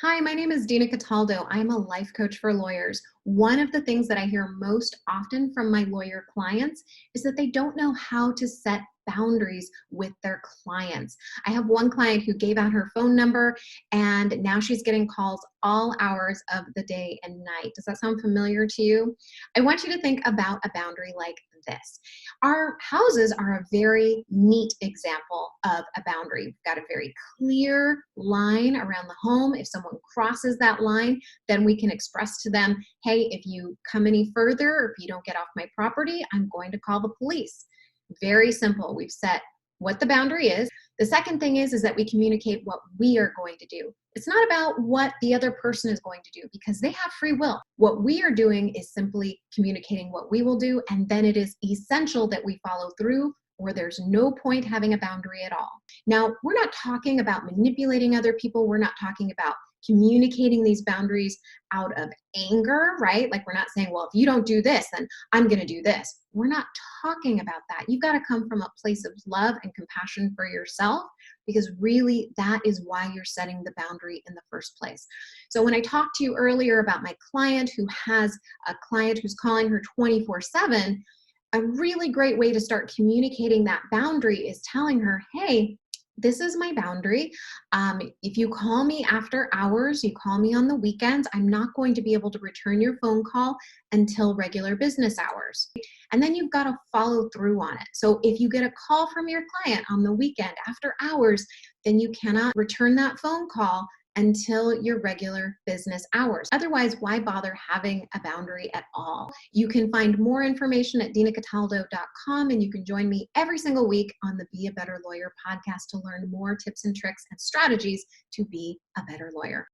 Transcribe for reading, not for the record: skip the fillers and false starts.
Hi, my name is Dina Cataldo. I'm a life coach for lawyers. One of the things that I hear most often from my lawyer clients is that they don't know how to set boundaries with their clients. I have one client who gave out her phone number and now she's getting calls all hours of the day and night. Does that sound familiar to you? I want you to think about a boundary like this. Our houses are a very neat example of a boundary. We've got a very clear line around the home. If someone crosses that line, then we can express to them, hey, if you come any further, or if you don't get off my property, I'm going to call the police. Very simple. We've set what the boundary is. The second thing is that we communicate what we are going to do. It's not about what the other person is going to do because they have free will. What we are doing is simply communicating what we will do, and then it is essential that we follow through or there's no point having a boundary at all. Now, we're not talking about manipulating other people. We're not talking about communicating these boundaries out of anger, right? Like we're not saying, well, if you don't do this, then I'm going to do this. We're not talking about that. You've got to come from a place of love and compassion for yourself because really that is why you're setting the boundary in the first place. So when I talked to you earlier about my client who has a client who's calling her 24/7, a really great way to start communicating that boundary is telling her, hey, this is my boundary. If you call me after hours, you call me on the weekends, I'm not going to be able to return your phone call until regular business hours. And then you've got to follow through on it. So if you get a call from your client on the weekend after hours, then you cannot return that phone call until your regular business hours. Otherwise, why bother having a boundary at all? You can find more information at dinacataldo.com, and you can join me every single week on the Be a Better Lawyer podcast to learn more tips and tricks and strategies to be a better lawyer.